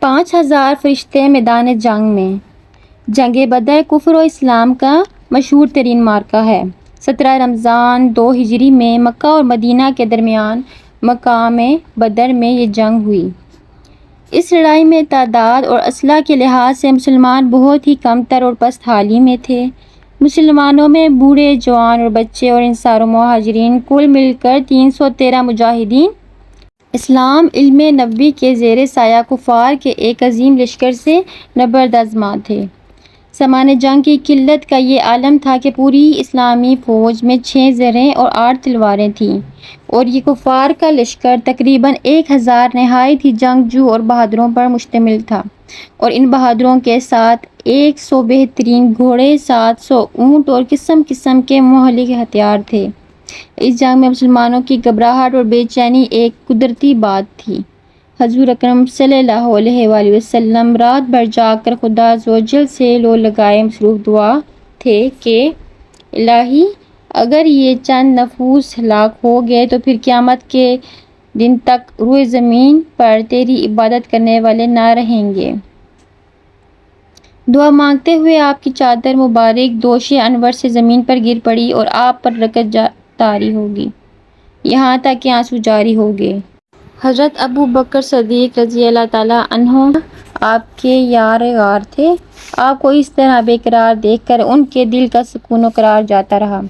5000 فرشتے میدان جنگ میں۔ جنگ بدر کفر و اسلام کا مشہور ترین معرکہ ہے۔ 17 رمضان 2 ہجری میں مکہ اور مدینہ کے درمیان مقام بدر میں یہ جنگ ہوئی۔ اس لڑائی میں تعداد اور اسلحہ کے لحاظ سے مسلمان بہت ہی کم تر اور پست حالی میں تھے۔ مسلمانوں میں بوڑھے، جوان اور بچے اور انصار و مہاجرین کل مل کر 313 مجاہدین اسلام علم نبوی کے زیر سایہ کفار کے ایک عظیم لشکر سے نبرد تھے۔ سامان جنگ کی قلت کا یہ عالم تھا کہ پوری اسلامی فوج میں 6 زرہیں اور 8 تلواریں تھیں اور یہ کفار کا لشکر تقریباً 1000 نہایت ہی جنگجو اور بہادروں پر مشتمل تھا، اور ان بہادروں کے ساتھ 100 بہترین گھوڑے، 700 اونٹ اور قسم قسم کے مہلک ہتھیار تھے۔ اس جنگ میں مسلمانوں کی گھبراہٹ اور بے چینی ایک قدرتی بات تھی۔ حضور اکرم صلی اللہ علیہ وآلہ وسلم رات بھر جاگ کر خدا عزوجل سے لو لگائے مصروف دعا تھے کہ الہی، اگر یہ چند نفوس ہلاک ہو گئے تو پھر قیامت کے دن تک روئے زمین پر تیری عبادت کرنے والے نہ رہیں گے۔ دعا مانگتے ہوئے آپ کی چادر مبارک دوش انور سے زمین پر گر پڑی اور آپ پر رکت طاری ہوگی، یہاں تک کہ آنسو جاری ہو گئے۔ حضرت ابو بکر صدیق رضی اللہ تعالیٰ عنہ آپ کے یار غار تھے۔ آپ کو اس طرح بے قرار دیکھ کر ان کے دل کا سکون و قرار جاتا رہا۔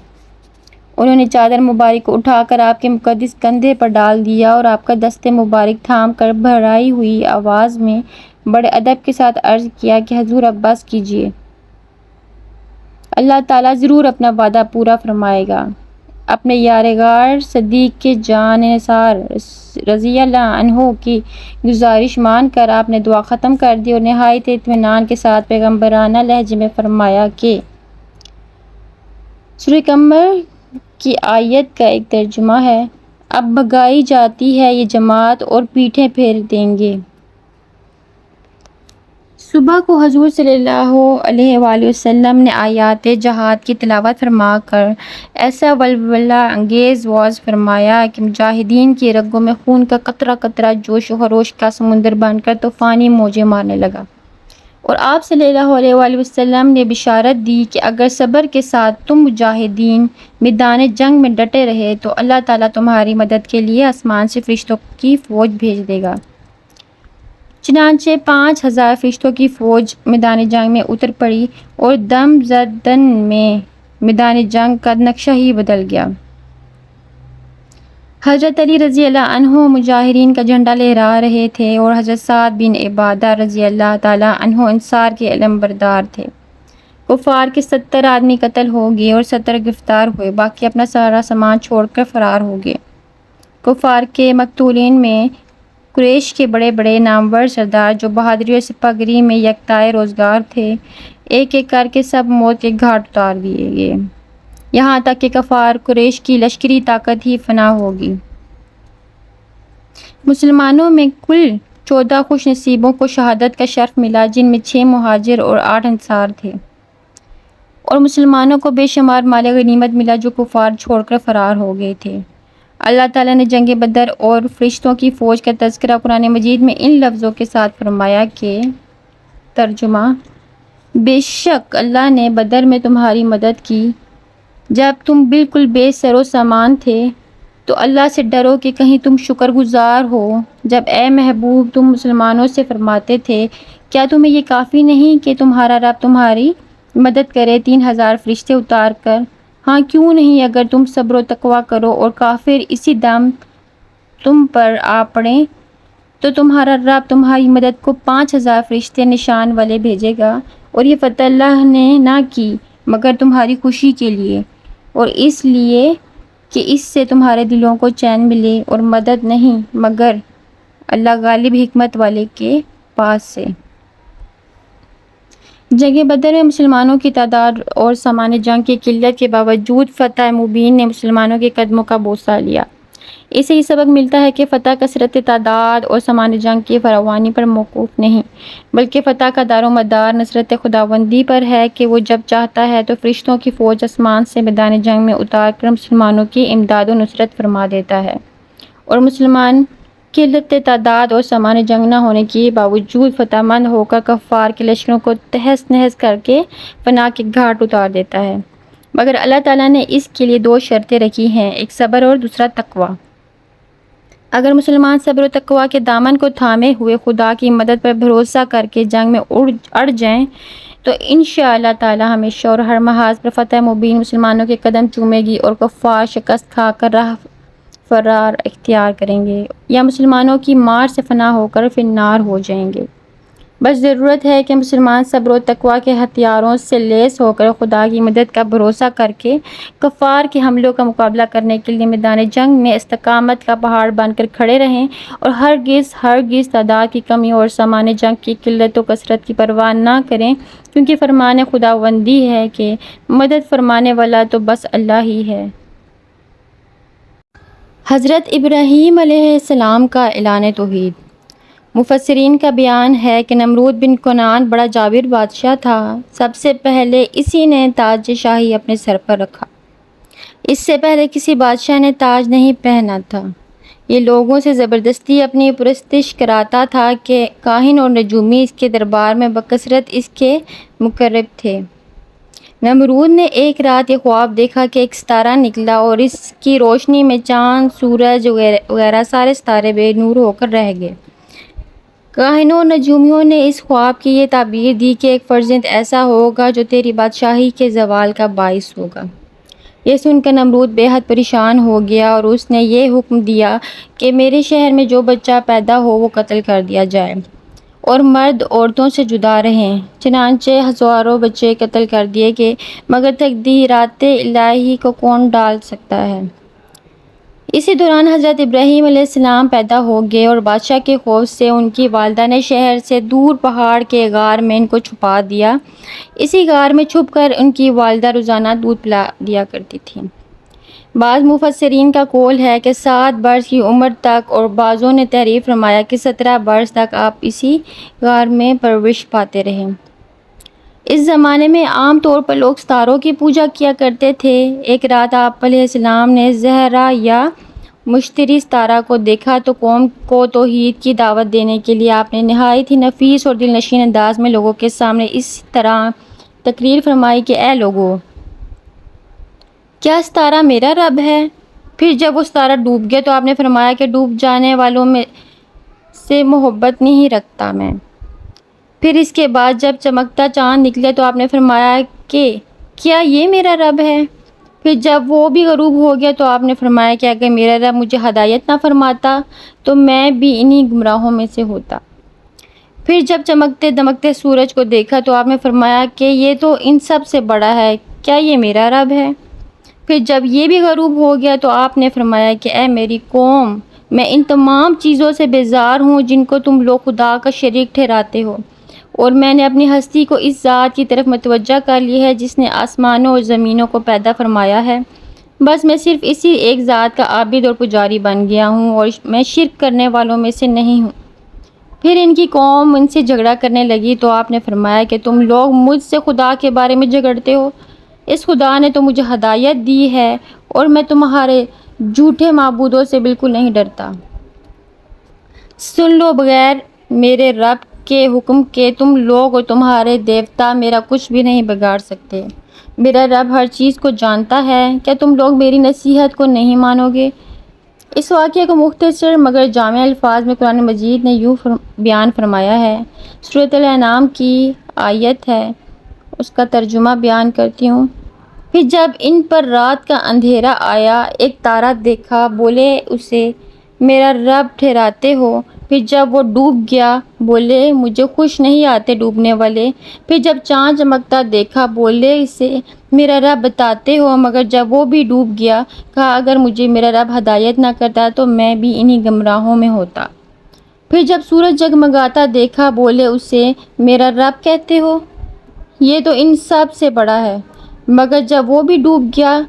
انہوں نے چادر مبارک کو اٹھا کر آپ کے مقدس کندھے پر ڈال دیا اور آپ کا دست مبارک تھام کر بھرائی ہوئی آواز میں بڑے ادب کے ساتھ عرض کیا کہ حضور اب بس کیجیے، اللہ تعالیٰ ضرور اپنا وعدہ پورا فرمائے گا۔ اپنے یار غار صدیق کے جان نثار رضی اللہ عنہ کی گزارش مان کر آپ نے دعا ختم کر دی اور نہایت اطمینان کے ساتھ پیغمبرانہ لہجے میں فرمایا کہ سورہ قمر کی آیت کا ایک ترجمہ ہے، اب بھگائی جاتی ہے یہ جماعت اور پیٹھیں پھیر دیں گے۔ صبح کو حضور صلی اللہ علیہ وآلہ وسلم نے آیات جہاد کی تلاوت فرما کر ایسا ولولہ انگیز وعظ فرمایا کہ مجاہدین کی رگوں میں خون کا قطرہ قطرہ جوش و خروش کا سمندر بن کر طوفانی موجیں مارنے لگا، اور آپ صلی اللہ علیہ وآلہ وسلم نے بشارت دی کہ اگر صبر کے ساتھ تم مجاہدین میدان جنگ میں ڈٹے رہے تو اللہ تعالیٰ تمہاری مدد کے لیے آسمان سے فرشتوں کی فوج بھیج دے گا۔ چنانچہ 5000 فرشتوں کی فوج میدان جنگ میں اتر پڑی اور دم زدن میں میدان جنگ کا نقشہ ہی بدل گیا۔ حضرت علی رضی اللہ عنہ مجاہدین کا جھنڈا لہرا رہے تھے اور حضرت سعد بن عبادہ رضی اللہ تعالیٰ عنہ انصار کے علمبردار تھے۔ کفار کے 70 آدمی قتل ہو گئے اور 70 گرفتار ہوئے، باقی اپنا سارا سامان چھوڑ کر فرار ہو گئے۔ کفار کے مقتولین میں قریش کے بڑے بڑے نامور سردار جو بہادری اور سپاہیگری میں یکتائے روزگار تھے، ایک ایک کر کے سب موت کے گھاٹ اتار دیے گئے، یہاں تک کہ کفار قریش کی لشکری طاقت ہی فنا ہوگی۔ مسلمانوں میں کل 14 خوش نصیبوں کو شہادت کا شرف ملا، جن میں 6 مہاجر اور 8 انصار تھے، اور مسلمانوں کو بے شمار مال غنیمت ملا جو کفار چھوڑ کر فرار ہو گئے تھے۔ اللہ تعالیٰ نے جنگ بدر اور فرشتوں کی فوج کا تذکرہ قرآن مجید میں ان لفظوں کے ساتھ فرمایا کہ ترجمہ، بے شک اللہ نے بدر میں تمہاری مدد کی جب تم بالکل بے سر و سامان تھے، تو اللہ سے ڈرو کہ کہیں تم شکر گزار ہو جب اے محبوب تم مسلمانوں سے فرماتے تھے کیا تمہیں یہ کافی نہیں کہ تمہارا رب تمہاری مدد کرے 3000 فرشتے اتار کر؟ ہاں کیوں نہیں، اگر تم صبر و تقویٰ کرو اور کافر اسی دم تم پر آ پڑیں تو تمہارا رب تمہاری مدد کو 5000 فرشتے نشان والے بھیجے گا، اور یہ فتح اللہ نے نہ کی مگر تمہاری خوشی کے لیے اور اس لیے کہ اس سے تمہارے دلوں کو چین ملے، اور مدد نہیں مگر اللہ غالب حکمت والے کے پاس سے۔ جنگ بدر میں مسلمانوں کی تعداد اور سامان جنگ کی قلت کے باوجود فتح مبین نے مسلمانوں کے قدموں کا بوسہ لیا۔ اس سے یہ سبق ملتا ہے کہ فتح کثرت تعداد اور سامان جنگ کی فراوانی پر موقوف نہیں، بلکہ فتح کا دار و مدار نصرت خداوندی پر ہے کہ وہ جب چاہتا ہے تو فرشتوں کی فوج آسمان سے میدان جنگ میں اتار کر مسلمانوں کی امداد و نصرت فرما دیتا ہے، اور مسلمان قلت تعداد اور سامان جنگ نہ ہونے کے باوجود فتح مند ہو کر کفار کے لشکروں کو تہس نہس کر کے پناہ کے گھاٹ اتار دیتا ہے، مگر اللہ تعالیٰ نے اس کے لیے 2 شرطیں رکھی ہیں، ایک صبر اور دوسرا تقوی۔ اگر مسلمان صبر و تقوی کے دامن کو تھامے ہوئے خدا کی مدد پر بھروسہ کر کے جنگ میں اڑ جائیں تو انشاءاللہ تعالیٰ ہمیشہ اور ہر محاذ پر فتح مبین مسلمانوں کے قدم چومے گی اور کفار شکست کھا کر راہ فرار اختیار کریں گے یا مسلمانوں کی مار سے فنا ہو کر فی النار ہو جائیں گے۔ بس ضرورت ہے کہ مسلمان صبر و تقوی کے ہتھیاروں سے لیس ہو کر خدا کی مدد کا بھروسہ کر کے کفار کے حملوں کا مقابلہ کرنے کے لیے میدان جنگ میں استقامت کا پہاڑ بن کر کھڑے رہیں اور ہرگز تعداد کی کمی اور سامان جنگ کی قلت و کثرت کی پرواہ نہ کریں، کیونکہ فرمان خداوندی ہے کہ مدد فرمانے والا تو بس اللہ ہی ہے۔ حضرت ابراہیم علیہ السلام کا اعلان توحید۔ مفسرین کا بیان ہے کہ نمرود بن کنعان بڑا جابر بادشاہ تھا۔ سب سے پہلے اسی نے تاج شاہی اپنے سر پر رکھا۔ اس سے پہلے کسی بادشاہ نے تاج نہیں پہنا تھا۔ یہ لوگوں سے زبردستی اپنی پرستش کراتا تھا کہ کاہن اور نجومی اس کے دربار میں بکثرت اس کے مقرب تھے۔ نمرود نے ایک رات یہ خواب دیکھا کہ ایک ستارہ نکلا اور اس کی روشنی میں چاند، سورج وغیرہ سارے ستارے بے نور ہو کر رہ گئے۔ کاہنوں اور نجومیوں نے اس خواب کی یہ تعبیر دی کہ ایک فرزند ایسا ہوگا جو تیری بادشاہی کے زوال کا باعث ہوگا۔ یہ سن کر نمرود بے حد پریشان ہو گیا اور اس نے یہ حکم دیا کہ میرے شہر میں جو بچہ پیدا ہو وہ قتل کر دیا جائے اور مرد عورتوں سے جدا رہیں۔ چنانچہ ہزاروں بچے قتل کر دیے گئے، مگر تقدیرات الہی کو کون ڈال سکتا ہے۔ اسی دوران حضرت ابراہیم علیہ السلام پیدا ہو گئے اور بادشاہ کے خوف سے ان کی والدہ نے شہر سے دور پہاڑ کے غار میں ان کو چھپا دیا۔ اسی غار میں چھپ کر ان کی والدہ روزانہ دودھ پلا دیا کرتی تھیں۔ بعض مفسرین کا قول ہے کہ 7 برس کی عمر تک، اور بعضوں نے تحریر فرمایا کہ 17 برس تک آپ اسی غار میں پرورش پاتے رہے۔ اس زمانے میں عام طور پر لوگ ستاروں کی پوجا کیا کرتے تھے۔ ایک رات آپ علیہ السلام نے زہرہ یا مشتری ستارہ کو دیکھا تو قوم کو توحید کی دعوت دینے کے لیے آپ نے نہایت ہی نفیس اور دل نشین انداز میں لوگوں کے سامنے اس طرح تقریر فرمائی کہ اے لوگو، کیا ستارہ میرا رب ہے؟ پھر جب وہ ستارہ ڈوب گیا تو آپ نے فرمایا کہ ڈوب جانے والوں میں سے محبت نہیں رکھتا میں۔ پھر اس کے بعد جب چمکتا چاند نکلے تو آپ نے فرمایا کہ کیا یہ میرا رب ہے؟ پھر جب وہ بھی غروب ہو گیا تو آپ نے فرمایا کہ اگر میرا رب مجھے ہدایت نہ فرماتا تو میں بھی انہی گمراہوں میں سے ہوتا۔ پھر جب چمکتے دمکتے سورج کو دیکھا تو آپ نے فرمایا کہ یہ تو ان سب سے بڑا ہے، کیا یہ میرا رب ہے؟ پھر جب یہ بھی غروب ہو گیا تو آپ نے فرمایا کہ اے میری قوم، میں ان تمام چیزوں سے بیزار ہوں جن کو تم لوگ خدا کا شریک ٹھہراتے ہو، اور میں نے اپنی ہستی کو اس ذات کی طرف متوجہ کر لی ہے جس نے آسمانوں اور زمینوں کو پیدا فرمایا ہے۔ بس میں صرف اسی ایک ذات کا عابد اور پجاری بن گیا ہوں اور میں شرک کرنے والوں میں سے نہیں ہوں۔ پھر ان کی قوم ان سے جھگڑا کرنے لگی تو آپ نے فرمایا کہ تم لوگ مجھ سے خدا کے بارے میں جھگڑتے ہو۔ اس خدا نے تو مجھے ہدایت دی ہے اور میں تمہارے جھوٹے معبودوں سے بالکل نہیں ڈرتا۔ سن لو، بغیر میرے رب کے حکم کے تم لوگ اور تمہارے دیوتا میرا کچھ بھی نہیں بگاڑ سکتے۔ میرا رب ہر چیز کو جانتا ہے، کیا تم لوگ میری نصیحت کو نہیں مانو گے؟ اس واقعے کو مختصر مگر جامع الفاظ میں قرآن مجید نے یوں بیان فرمایا ہے۔ سورۃ الانعام کی آیت ہے، اس کا ترجمہ بیان کرتی ہوں۔ پھر جب ان پر رات کا اندھیرا آیا، ایک تارا دیکھا، بولے اسے میرا رب ٹھہراتے ہو۔ پھر جب وہ ڈوب گیا، بولے مجھے خوش نہیں آتے ڈوبنے والے۔ پھر جب چاند چمکتا دیکھا، بولے اسے میرا رب بتاتے ہو، مگر جب وہ بھی ڈوب گیا، کہا اگر مجھے میرا رب ہدایت نہ کرتا تو میں بھی انہی گمراہوں میں ہوتا۔ پھر جب سورج جگمگاتا دیکھا، بولے اسے میرا رب کہتے ہو، یہ تو ان سب سے بڑا ہے، مگر جب وہ بھی ڈوب گیا،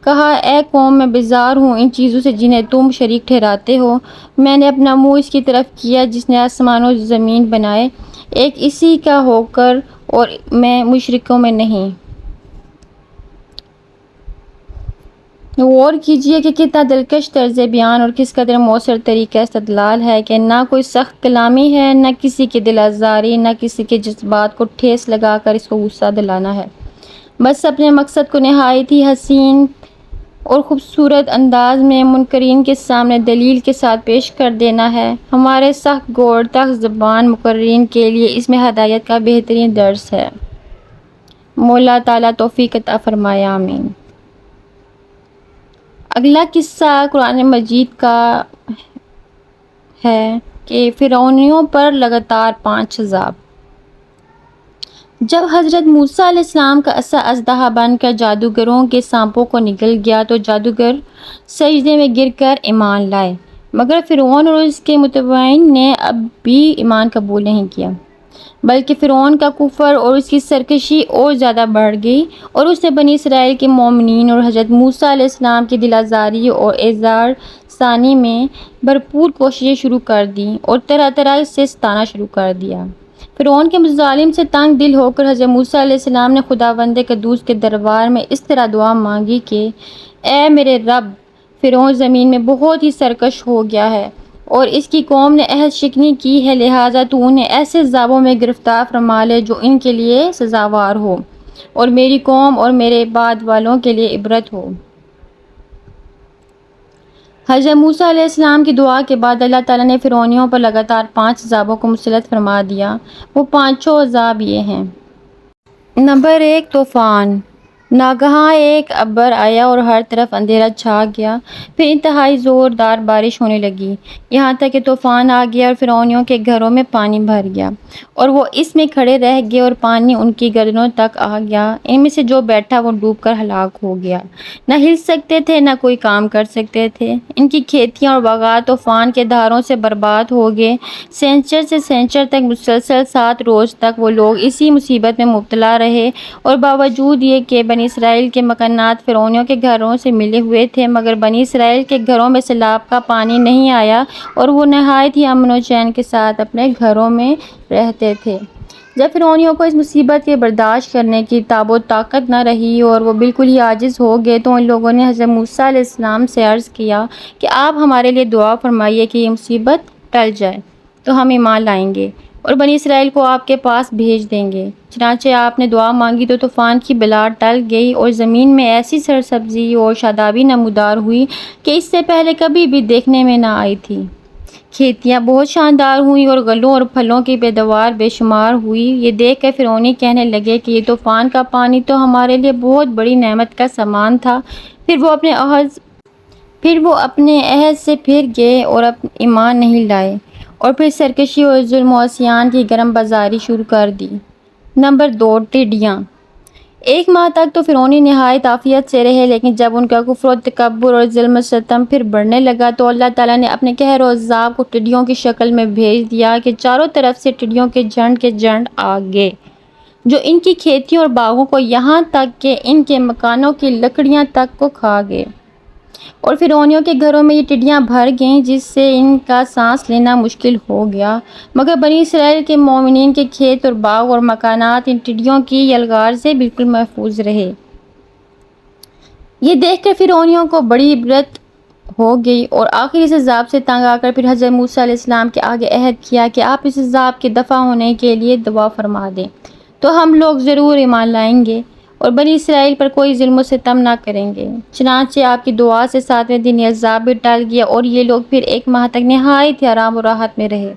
کہا اے قوم، میں بیزار ہوں ان چیزوں سے جنہیں تم شریک ٹھہراتے ہو۔ میں نے اپنا منہ اس کی طرف کیا جس نے آسمان و زمین بنائے، ایک اسی کا ہو کر، اور میں مشرکوں میں نہیں۔ غور کیجیے کہ کتنا دلکش طرز بیان اور کس قدر مؤثر طریقہ استدلال ہے کہ نہ کوئی سخت کلامی ہے، نہ کسی کی دل آزاری، نہ کسی کے جذبات کو ٹھیس لگا کر اس کو غصہ دلانا ہے، بس اپنے مقصد کو نہایت ہی حسین اور خوبصورت انداز میں منکرین کے سامنے دلیل کے ساتھ پیش کر دینا ہے۔ ہمارے سخت گور تخت زبان مقررین کے لیے اس میں ہدایت کا بہترین درس ہے۔ مولا تعالیٰ توفیق عطا فرمائے، آمین۔ اگلا قصہ قرآن مجید کا ہے کہ فرعونیوں پر لگاتار 5 عذاب۔ جب حضرت موسیٰ علیہ السلام کا عصا اژدہا بن کر جادوگروں کے سانپوں کو نگل گیا تو جادوگر سجدے میں گر کر ایمان لائے، مگر فرعون اور اس کے متبعین نے اب بھی ایمان قبول نہیں کیا، بلکہ فرعون کا کفر اور اس کی سرکشی اور زیادہ بڑھ گئی، اور اس نے بنی اسرائیل کے مومنین اور حضرت موسیٰ علیہ السلام کی دل آزاری اور اعزار ثانی میں بھرپور کوششیں شروع کر دیں اور طرح طرح سے ستانا شروع کر دیا۔ فرعون کے مظالم سے تنگ دل ہو کر حضرت موسیٰ علیہ السلام نے خداوند قدوس کے دربار میں اس طرح دعا مانگی کہ اے میرے رب، فرعون زمین میں بہت ہی سرکش ہو گیا ہے اور اس کی قوم نے عہد شکنی کی ہے، لہٰذا تو انہیں ایسے عذابوں میں گرفتار فرما لے جو ان کے لیے سزاوار ہو اور میری قوم اور میرے بعد والوں کے لیے عبرت ہو۔ حضرت موسیٰ علیہ السلام کی دعا کے بعد اللہ تعالیٰ نے فرعونیوں پر لگاتار 5 عذابوں کو مسلط فرما دیا۔ وہ 5 عذاب یہ ہیں۔ نمبر 1، طوفان۔ ناگہاں ایک ابر آیا اور ہر طرف اندھیرا چھا گیا، پھر انتہائی زوردار بارش ہونے لگی، یہاں تک کہ طوفان آ گیا اور فرعونیوں کے گھروں میں پانی بھر گیا اور وہ اس میں کھڑے رہ گئے اور پانی ان کی گردنوں تک آ گیا۔ ان میں سے جو بیٹھا وہ ڈوب کر ہلاک ہو گیا، نہ ہل سکتے تھے نہ کوئی کام کر سکتے تھے۔ ان کی کھیتیاں اور باغات طوفان کے دھاروں سے برباد ہو گئے۔ سینچر سے سینچر تک مسلسل 7 روز تک وہ لوگ اسی مصیبت میں مبتلا رہے، اور باوجود یہ کہ بنی اسرائیل کے مکانات فرعونیوں کے گھروں سے ملے ہوئے تھے، مگر بنی اسرائیل کے گھروں میں سیلاب کا پانی نہیں آیا اور وہ نہایت ہی امن و چین کے ساتھ اپنے گھروں میں رہتے تھے۔ جب فرعونیوں کو اس مصیبت کے برداشت کرنے کی تاب و طاقت نہ رہی اور وہ بالکل ہی عاجز ہو گئے تو ان لوگوں نے حضرت موسیٰ علیہ السلام سے عرض کیا کہ آپ ہمارے لیے دعا فرمائیے کہ یہ مصیبت ٹل جائے تو ہم ایمان لائیں گے اور بنی اسرائیل کو آپ کے پاس بھیج دیں گے۔ چنانچہ آپ نے دعا مانگی تو طوفان کی بلا ٹل گئی اور زمین میں ایسی سرسبزی اور شادابی نمودار ہوئی کہ اس سے پہلے کبھی بھی دیکھنے میں نہ آئی تھی۔ کھیتیاں بہت شاندار ہوئیں اور غلوں اور پھلوں کی پیداوار بے شمار ہوئی۔ یہ دیکھ کر فرعونی کہنے لگے کہ یہ طوفان کا پانی تو ہمارے لیے بہت بڑی نعمت کا سامان تھا۔ پھر وہ اپنے عہد سے پھر گئے اور ایمان نہیں لائے اور پھر سرکشی اور ظلم و عصیان کی گرم بازاری شروع کر دی۔ نمبر 2، ٹڈیاں۔ 1 ماہ تک تو فرعونی نہایت عافیت سے رہے، لیکن جب ان کا کفر و تکبر اور ظلم و ستم پھر بڑھنے لگا تو اللہ تعالیٰ نے اپنے قہر و عذاب کو ٹڈیوں کی شکل میں بھیج دیا کہ چاروں طرف سے ٹڈیوں کے جھنڈ آ گئے جو ان کی کھیتیوں اور باغوں کو یہاں تک کہ ان کے مکانوں کی لکڑیاں تک کو کھا گئے، اور فرعونیوں کے گھروں میں یہ ٹڈیاں بھر گئیں جس سے ان کا سانس لینا مشکل ہو گیا، مگر بنی اسرائیل کے مومنین کے کھیت اور باغ اور مکانات ان ٹڈیوں کی یلغار سے بالکل محفوظ رہے۔ یہ دیکھ کر فرعونیوں کو بڑی عبرت ہو گئی اور آخر اس عذاب سے تنگ آ کر پھر حضرت موسیٰ علیہ السلام کے آگے عہد کیا کہ آپ اس عذاب کے دفع ہونے کے لیے دعا فرما دیں تو ہم لوگ ضرور ایمان لائیں گے اور بنی اسرائیل پر کوئی ظلم و ستم نہ کریں گے۔ چنانچہ آپ کی دعا سے 7ویں دن یہ عذاب بھی ٹل گیا اور یہ لوگ پھر 1 ماہ تک نہایت ہی آرام و راحت میں رہے،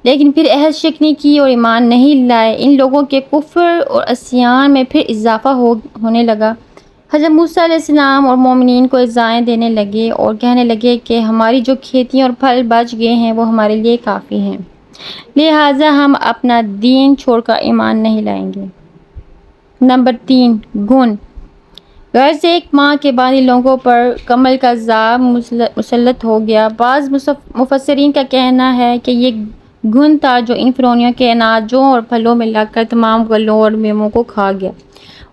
لیکن پھر عہد شکنی کی اور ایمان نہیں لائے۔ ان لوگوں کے کفر اور عصیان میں پھر اضافہ ہونے لگا۔ حضرت موسیٰ علیہ السلام اور مومنین کو ایذائیں دینے لگے اور کہنے لگے کہ ہماری جو کھیتیاں اور پھل بچ گئے ہیں وہ ہمارے لیے کافی ہیں، لہٰذا ہم اپنا دین چھوڑ کر ایمان نہیں لائیں گے۔ نمبر 3، گھن۔ غرض 1 ماہ کے بعد ان لوگوں پر کمل کا عذاب مسلط ہو گیا۔ بعض مفسرین کا کہنا ہے کہ یہ گھن تھا جو ان فرعونیوں کے اناجوں اور پھلوں میں لگ کر تمام غلوں اور میووں کو کھا گیا،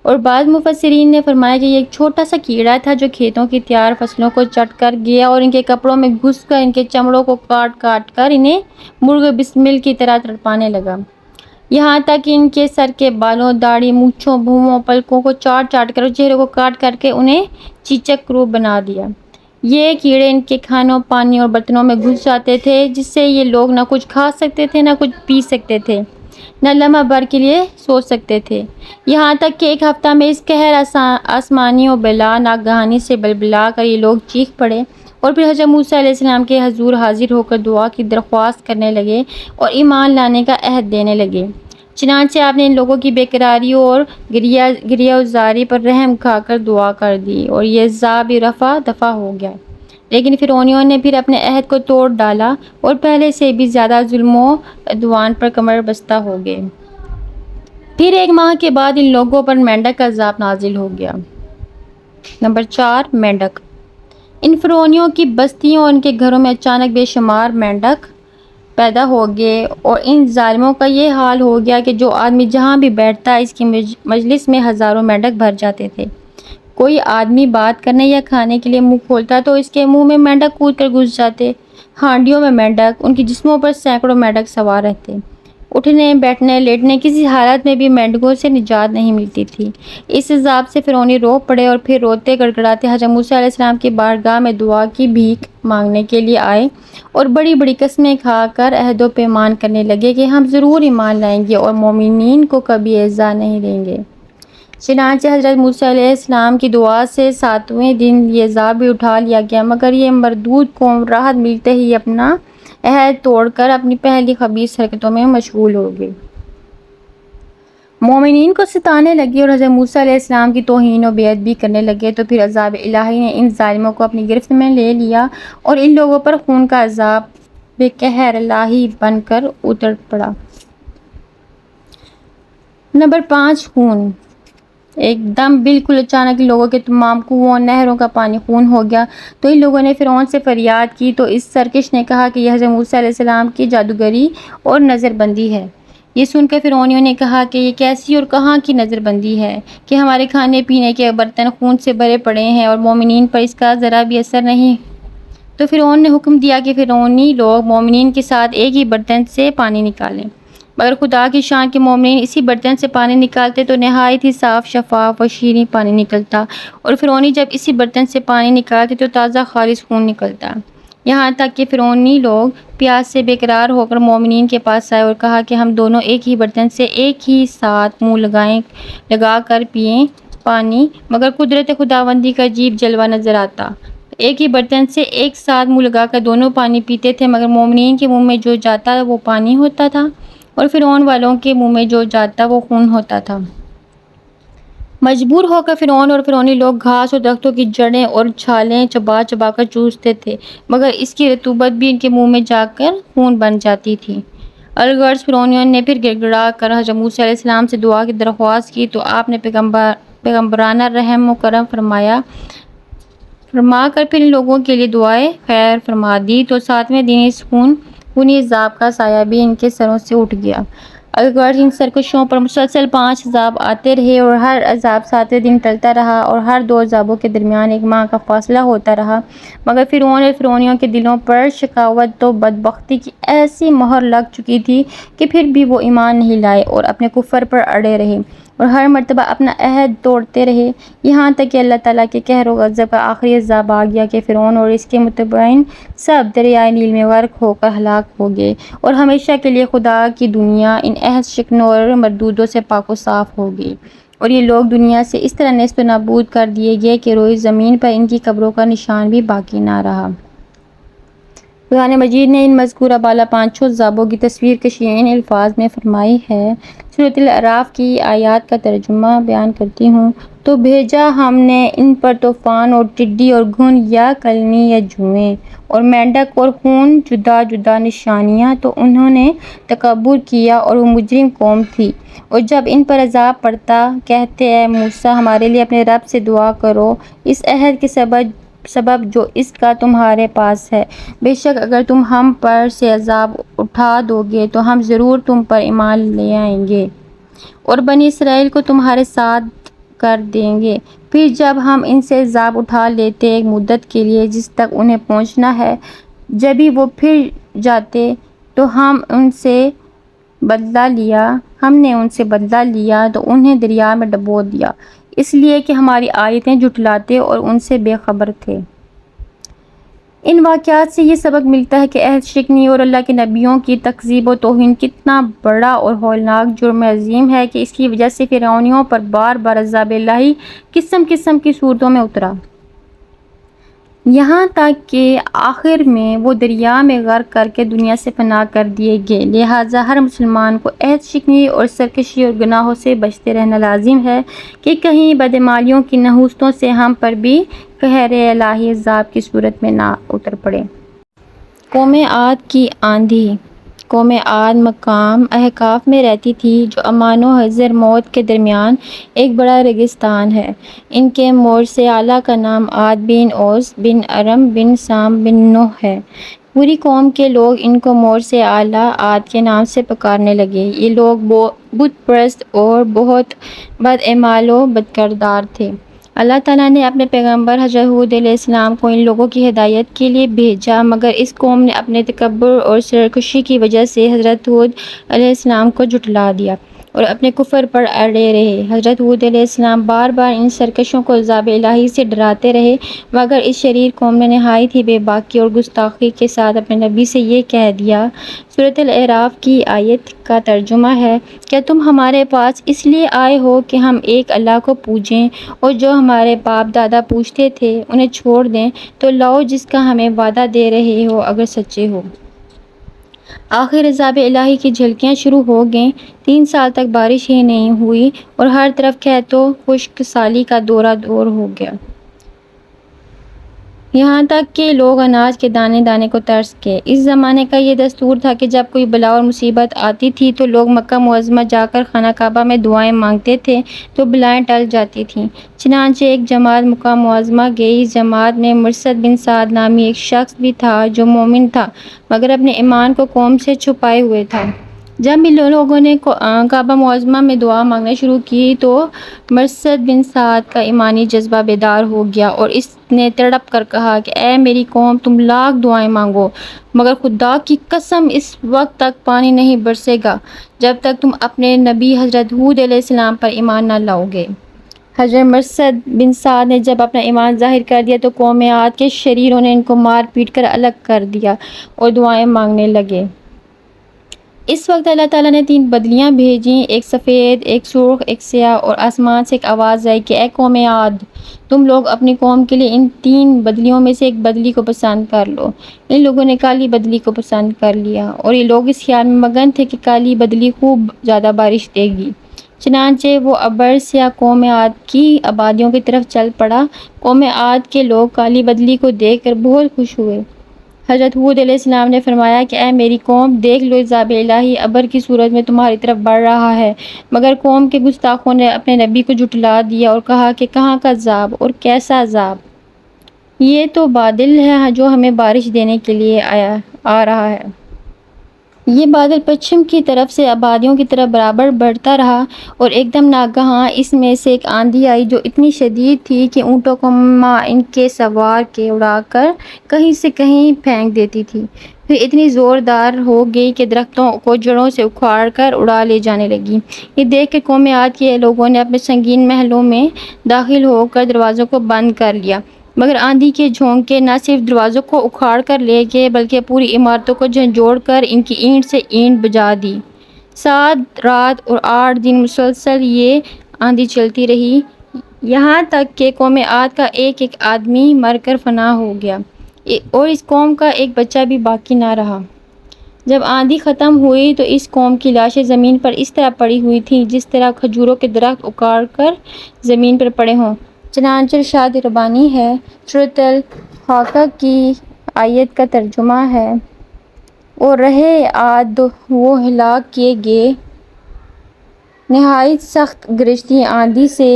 اور بعض مفسرین نے فرمایا کہ یہ ایک چھوٹا سا کیڑا تھا جو کھیتوں کی تیار فصلوں کو چٹ کر گیا اور ان کے کپڑوں میں گھس کر ان کے چمڑوں کو کاٹ کر انہیں مرغ بسمل کی طرح تڑپانے لگا۔ یہاں تک کہ ان کے سر کے بالوں، داڑھی، مونچھوں، بھووں، پلکوں کو چاٹ چاٹ کر اور چہرے کو کاٹ کر کے انہیں چیچک روپ بنا دیا۔ یہ کیڑے ان کے کھانوں، پانی اور برتنوں میں گھس جاتے تھے، جس سے یہ لوگ نہ کچھ کھا سکتے تھے، نہ کچھ پی سکتے تھے، نہ لمحہ بھر کے لیے سو سکتے تھے۔ یہاں تک کہ ایک ہفتہ میں اس قہر آسمانی و بلا ناگہانی سے بلبلا کر یہ لوگ چیخ پڑے اور پھر حضرت موسیٰ علیہ السلام کے حضور حاضر ہو کر دعا کی درخواست کرنے لگے اور ایمان لانے کا عہد دینے لگے۔ چنانچہ آپ نے ان لوگوں کی بے قراری اور گریہ و زاری پر رحم کھا کر دعا کر دی اور یہ عذاب رفع دفع ہو گیا۔ لیکن فرعونیوں نے پھر اپنے عہد کو توڑ ڈالا اور پہلے سے بھی زیادہ ظلم و عدوان پر کمر بستہ ہو گئے۔ پھر 1 ماہ کے بعد ان لوگوں پر مینڈک کا عذاب نازل ہو گیا۔ نمبر 4، مینڈک۔ ان فرعونیوں کی بستیوں اور ان کے گھروں میں اچانک بے شمار مینڈک پیدا ہو گئے اور ان ظالموں کا یہ حال ہو گیا کہ جو آدمی جہاں بھی بیٹھتا اس کی مجلس میں ہزاروں مینڈک بھر جاتے تھے۔ کوئی آدمی بات کرنے یا کھانے کے لیے منہ کھولتا تو اس کے منہ میں مینڈک کود کر گھس جاتے۔ ہانڈیوں میں مینڈک، ان کے جسموں پر سینکڑوں مینڈک سوار رہتے۔ اٹھنے، بیٹھنے، لیٹنے، کسی حالت میں بھی مینڈکوں سے نجات نہیں ملتی تھی۔ اس عذاب سے فرعونی رو پڑے اور پھر روتے گڑگڑاتے حضرت موسیٰ علیہ السلام کی بارگاہ میں دعا کی بھیک مانگنے کے لیے آئے اور بڑی بڑی قسمیں کھا کر عہد و پیمان کرنے لگے کہ ہم ضرور ایمان لائیں گے اور مومنین کو کبھی ایذا نہیں دیں گے۔ چنانچہ حضرت موسیٰ علیہ السلام کی دعا سے 7ویں دن یہ عذاب بھی اٹھا لیا گیا، مگر یہ مردود قوم راحت ملتے ہی اپنا عہد توڑ کر اپنی پہلی خبیث حرکتوں میں مشغول ہو گئی۔ مومنین کو ستانے لگے اور حضرت موسیٰ علیہ السلام کی توہین و بیعت بھی کرنے لگے تو پھر عذاب الہی نے ان ظالموں کو اپنی گرفت میں لے لیا اور ان لوگوں پر خون کا عذاب بے قہر الہی بن کر اتر پڑا۔ نمبر 5، خون۔ ایک دم بالکل اچانک ان لوگوں کے تمام کنووں اور نہروں کا پانی خون ہو گیا تو ان لوگوں نے فرعون سے فریاد کی تو اس سرکش نے کہا کہ یہ حضرت موسیٰ علیہ السلام کی جادوگری اور نظر بندی ہے۔ یہ سن کر فرعونیوں نے کہا کہ یہ کیسی اور کہاں کی نظر بندی ہے کہ ہمارے کھانے پینے کے برتن خون سے بھرے پڑے ہیں اور مومنین پر اس کا ذرا بھی اثر نہیں۔ تو فرعون نے حکم دیا کہ فرعونی لوگ مومنین کے ساتھ ایک ہی برتن سے پانی نکالیں، مگر خدا کی شان کے مومنین اسی برتن سے پانی نکالتے تو نہایت ہی صاف، شفاف و شیریں پانی نکلتا اور فرعونی جب اسی برتن سے پانی نکالتے تو تازہ خالص خون نکلتا۔ یہاں تک کہ فرعونی لوگ پیاس سے بے قرار ہو کر مومنین کے پاس آئے اور کہا کہ ہم دونوں ایک ہی برتن سے ایک ہی ساتھ منہ لگا کر پئیں پانی، مگر قدرت خداوندی کا عجیب جلوہ نظر آتا۔ ایک ہی برتن سے ایک ساتھ منہ لگا کر دونوں پانی پیتے تھے، مگر مومنین کے منہ میں جو جاتا وہ پانی ہوتا تھا اور فرعون والوں کے منہ میں جو جاتا وہ خون ہوتا تھا۔ مجبور ہو کر فرعون اور فرعونی لوگ گھاس اور درختوں کی جڑیں اور چھالیں چبا چبا کر چوستے تھے، مگر اس کی رطوبت بھی ان کے منہ میں جا کر خون بن جاتی تھی۔ الغرض فرعونیوں نے پھر گڑ گڑا کر حضرت موسیٰ علیہ السلام سے دعا کی درخواست کی تو آپ نے پیغمبرانہ رحم و کرم فرما کر پھر ان لوگوں کے لیے دعائے خیر فرما دی تو 7ویں دن اس خونی عذاب کا سایہ بھی ان کے سروں سے اٹھ گیا۔ الغرض ان سرکشوں پر مسلسل 5 عذاب آتے رہے اور ہر عذاب 7ویں دن ٹلتا رہا اور ہر 2 عذابوں کے درمیان 1 ماہ کا فاصلہ ہوتا رہا، مگر فرعون اور فرعونیوں کے دلوں پر شقاوت و بدبختی کی ایسی مہر لگ چکی تھی کہ پھر بھی وہ ایمان نہیں لائے اور اپنے کفر پر اڑے رہے اور ہر مرتبہ اپنا عہد توڑتے رہے، یہاں تک کہ اللہ تعالیٰ کے قہر و غضب کا آخری عذاب آ گیا کہ فرعون اور اس کے متبعین سب دریائے نیل میں غرق ہو کر ہلاک ہو گئے اور ہمیشہ کے لیے خدا کی دنیا ان عہد شکنوں اور مردودوں سے پاک و صاف ہو گئی اور یہ لوگ دنیا سے اس طرح نیست و نابود کر دیے گئے کہ روئے زمین پر ان کی قبروں کا نشان بھی باقی نہ رہا۔ قرآن مجید نے ان مذکورہ بالا 5 عذابوں کی تصویر کشی ان الفاظ میں فرمائی ہے۔ سورۃ الاعراف کی آیات کا ترجمہ بیان کرتی ہوں۔ تو بھیجا ہم نے ان پر طوفان اور ٹڈی اور گھن یا کلنی یا جوئیں اور مینڈک اور خون جدا جدا نشانیاں، تو انہوں نے تکبر کیا اور وہ مجرم قوم تھی، اور جب ان پر عذاب پڑتا کہتے اے موسیٰ ہمارے لیے اپنے رب سے دعا کرو اس عہد کے سبب جو اس کا تمہارے پاس ہے، بے شک اگر تم ہم پر سے عذاب اٹھا دو گے تو ہم ضرور تم پر ایمان لے آئیں گے اور بنی اسرائیل کو تمہارے ساتھ کر دیں گے۔ پھر جب ہم ان سے عذاب اٹھا لیتے ایک مدت کے لیے جس تک انہیں پہنچنا ہے، جبھی وہ پھر جاتے تو ہم ان سے بدلہ لیا، ہم نے ان سے بدلہ لیا تو انہیں دریا میں ڈبو دیا، اس لیے کہ ہماری آیتیں جھٹلاتے اور ان سے بے خبر تھے۔ ان واقعات سے یہ سبق ملتا ہے کہ عہد شکنی اور اللہ کے نبیوں کی تکذیب و توہین کتنا بڑا اور ہولناک جرم عظیم ہے کہ اس کی وجہ سے فرعونیوں پر بار بار عذاب الہی قسم قسم کی صورتوں میں اترا، یہاں تک کہ آخر میں وہ دریا میں غرق کر کے دنیا سے فنا کر دیے گئے۔ لہٰذا ہر مسلمان کو عہد شکنی اور سرکشی اور گناہوں سے بچتے رہنا لازم ہے کہ کہیں بدعمالیوں کی نحوستوں سے ہم پر بھی قہر الہی عذاب کی صورت میں نہ اتر پڑے۔ قوم عاد کی آندھی۔ قوم عاد مقام احقاف میں رہتی تھی جو عمان و حضر موت کے درمیان ایک بڑا ریگستان ہے۔ ان کے مورث اعلیٰ کا نام عاد بن اوس بن ارم بن سام بن نوح ہے۔ پوری قوم کے لوگ ان کو مورث اعلیٰ عاد کے نام سے پکارنے لگے۔ یہ لوگ بت پرست اور بہت بدعمال و بدکردار تھے۔ اللہ تعالیٰ نے اپنے پیغمبر حضرت ہود علیہ السلام کو ان لوگوں کی ہدایت کے لیے بھیجا، مگر اس قوم نے اپنے تکبر اور سرکشی کی وجہ سے حضرت ہود علیہ السلام کو جھٹلا دیا اور اپنے کفر پر اڑے رہے۔ حضرت ہود علیہ السلام بار بار ان سرکشوں کو عذاب الہی سے ڈراتے رہے، مگر اس شریر قوم نے نہایت ہی بے باکی اور گستاخی کے ساتھ اپنے نبی سے یہ کہہ دیا۔ سورۃ الاعراف کی آیت کا ترجمہ ہے، کیا تم ہمارے پاس اس لیے آئے ہو کہ ہم ایک اللہ کو پوجیں اور جو ہمارے باپ دادا پوجتے تھے انہیں چھوڑ دیں؟ تو لاؤ جس کا ہمیں وعدہ دے رہے ہو اگر سچے ہو۔ آخر عذاب الہی کی جھلکیاں شروع ہو گئیں۔ 3 سال تک بارش ہی نہیں ہوئی اور ہر طرف قحط و خشک سالی کا دورہ دور ہو گیا، یہاں تک کہ لوگ اناج کے دانے دانے کو ترس گئے۔ اس زمانے کا یہ دستور تھا کہ جب کوئی بلا اور مصیبت آتی تھی تو لوگ مکہ معظمہ جا کر خانہ کعبہ میں دعائیں مانگتے تھے تو بلائیں ٹل جاتی تھیں۔ چنانچہ ایک جماعت مکہ معظمہ گئی۔ اس جماعت میں مرثد بن سعد نامی ایک شخص بھی تھا جو مومن تھا مگر اپنے ایمان کو قوم سے چھپائے ہوئے تھا۔ جب بھی لوگوں نے کعبہ معظمہ میں دعا مانگنا شروع کی تو مرثد بن سعد کا ایمانی جذبہ بیدار ہو گیا اور اس نے تڑپ کر کہا کہ اے میری قوم، تم لاکھ دعائیں مانگو مگر خدا کی قسم اس وقت تک پانی نہیں برسے گا جب تک تم اپنے نبی حضرت ہود علیہ السلام پر ایمان نہ لاؤ گے۔ حضرت مرثد بن سعد نے جب اپنا ایمان ظاہر کر دیا تو قوم عاد کے شریروں نے ان کو مار پیٹ کر الگ کر دیا اور دعائیں مانگنے لگے۔ اس وقت اللہ تعالیٰ نے 3 بدلیاں بھیجیں، ایک سفید، ایک سرخ، ایک سیاہ، اور آسمان سے ایک آواز آئی کہ اے قوم عاد، تم لوگ اپنی قوم کے لیے ان 3 بدلیوں میں سے ایک بدلی کو پسند کر لو۔ ان لوگوں نے کالی بدلی کو پسند کر لیا اور یہ لوگ اس خیال میں مگن تھے کہ کالی بدلی خوب زیادہ بارش دے گی۔ چنانچہ وہ ابر سیاہ قوم عاد کی آبادیوں کی طرف چل پڑا۔ قوم عاد کے لوگ کالی بدلی کو دیکھ کر بہت خوش ہوئے۔ حضرت ہود علیہ السلام نے فرمایا کہ اے میری قوم، دیکھ لو عذاب الہی ابر کی صورت میں تمہاری طرف بڑھ رہا ہے، مگر قوم کے گستاخوں نے اپنے نبی کو جھٹلا دیا اور کہا کہ کہاں کا عذاب اور کیسا عذاب؟ یہ تو بادل ہے جو ہمیں بارش دینے کے لیے آ رہا ہے۔ یہ بادل پچھم کی طرف سے آبادیوں کی طرف برابر بڑھتا رہا اور ایک دم ناگہاں اس میں سے ایک آندھی آئی جو اتنی شدید تھی کہ اونٹوں کو ان کے سوار کے اڑا کر کہیں سے کہیں پھینک دیتی تھی، پھر اتنی زوردار ہو گئی کہ درختوں کو جڑوں سے اکھاڑ کر اڑا لے جانے لگی۔ یہ دیکھ کر قوم عاد کے لوگوں نے اپنے سنگین محلوں میں داخل ہو کر دروازوں کو بند کر لیا، مگر آندھی کے جھونکے نہ صرف دروازوں کو اکھاڑ کر لے گئے بلکہ پوری عمارتوں کو جھنجھوڑ کر ان کی اینٹ سے اینٹ بجا دی۔ 7 رات اور 8 دن مسلسل یہ آندھی چلتی رہی، یہاں تک کہ قوم عاد کا ایک ایک آدمی مر کر فنا ہو گیا اور اس قوم کا ایک بچہ بھی باقی نہ رہا۔ جب آندھی ختم ہوئی تو اس قوم کی لاشیں زمین پر اس طرح پڑی ہوئی تھیں جس طرح کھجوروں کے درخت اکھاڑ کر زمین پر پڑے ہوں۔ چنانچہ ارشاد ربانی ہے۔ سورۃ الحاقہ کی آیت کا ترجمہ ہے، اور رہے عاد وہ ہلاک کیے گئے نہایت سخت گرجتی آندھی سے،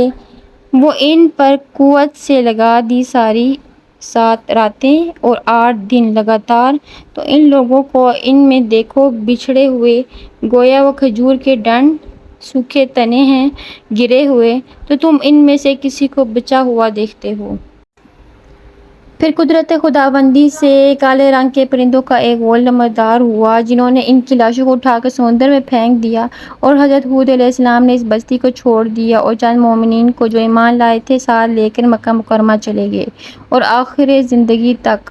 وہ ان پر قوت سے لگا دی ساری 7 راتیں اور 8 دن لگاتار، تو ان لوگوں کو ان میں دیکھو بچھڑے ہوئے، گویا وہ کھجور کے ڈنڈ سوکھے تنے ہیں گرے ہوئے، تو تم ان میں سے کسی کو بچا ہوا دیکھتے ہو؟ پھر قدرت خداوندی سے کالے رنگ کے پرندوں کا ایک غول نمودار ہوا جنہوں نے ان کی لاشوں کو اٹھا کر سمندر میں پھینک دیا، اور حضرت ہود علیہ السلام نے اس بستی کو چھوڑ دیا اور چند مومنین کو جو ایمان لائے تھے ساتھ لے کر مکہ مکرمہ چلے گئے اور آخر زندگی تک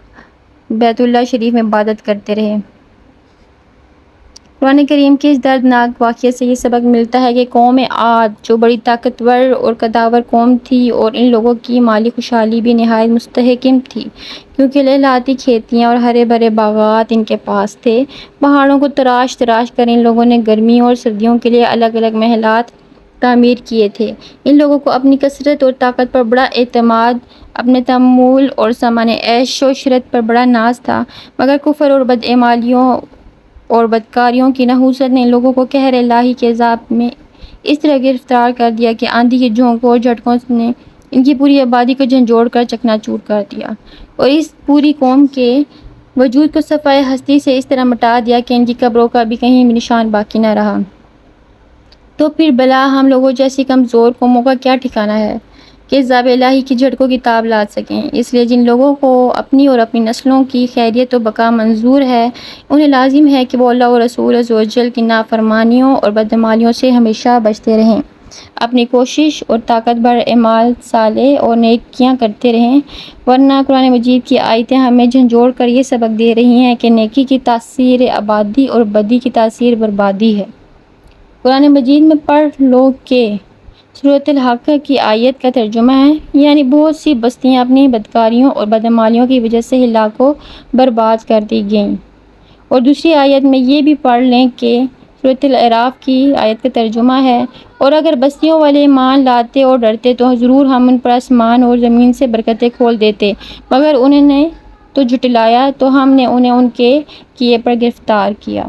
بیت اللہ شریف میں عبادت کرتے رہے۔ قرآن کریم کے اس دردناک واقعے سے یہ سبق ملتا ہے کہ قوم عاد جو بڑی طاقتور اور قداور قوم تھی، اور ان لوگوں کی مالی خوشحالی بھی نہایت مستحکم تھی کیونکہ لہلاتی کھیتیاں اور ہرے بھرے باغات ان کے پاس تھے۔ پہاڑوں کو تراش تراش کر ان لوگوں نے گرمیوں اور سردیوں کے لیے الگ الگ محلات تعمیر کیے تھے۔ ان لوگوں کو اپنی کثرت اور طاقت پر بڑا اعتماد، اپنے تحمل اور سامان عیش و عشرت پر بڑا ناز تھا، مگر کفر اور بدعمالیوں اور بدکاریوں کی نحوست نے ان لوگوں کو قہر الہی کے عذاب میں اس طرح گرفتار کر دیا کہ آندھی کے جھونکوں اور جھٹکوں نے ان کی پوری آبادی کو جھنجھوڑ کر چکنا چور کر دیا، اور اس پوری قوم کے وجود کو صفحۂ ہستی سے اس طرح مٹا دیا کہ ان کی قبروں کا بھی کہیں بھی نشان باقی نہ رہا۔ تو پھر بلا ہم لوگوں جیسی کمزور قوموں کا کیا ٹھکانہ ہے کہ عذاب الہی کی جھٹکوں کی تاب لا سکیں؟ اس لیے جن لوگوں کو اپنی اور اپنی نسلوں کی خیریت و بقا منظور ہے، انہیں لازم ہے کہ وہ اللہ اور رسول عز و جل کی نافرمانیوں اور بدعمالیوں سے ہمیشہ بچتے رہیں، اپنی کوشش اور طاقت بھر اعمال صالح اور نیکیاں کرتے رہیں، ورنہ قرآن مجید کی آیتیں ہمیں جھنجھوڑ کر یہ سبق دے رہی ہیں کہ نیکی کی تاثیر آبادی اور بدی کی تاثیر بربادی ہے۔ قرآن مجید میں پڑھ لو کہ سورۃ الحق کی آیت کا ترجمہ ہے، یعنی بہت سی بستیاں اپنی بدکاریوں اور بدعمالیوں کی وجہ سے ہلاک و برباد کر دی گئیں، اور دوسری آیت میں یہ بھی پڑھ لیں کہ سورۃ الاعراف کی آیت کا ترجمہ ہے، اور اگر بستیوں والے ایمان لاتے اور ڈرتے تو ضرور ہم ان پر آسمان اور زمین سے برکتیں کھول دیتے، مگر انہوں نے تو جھٹلایا تو ہم نے انہیں ان کے کیے پر گرفتار کیا۔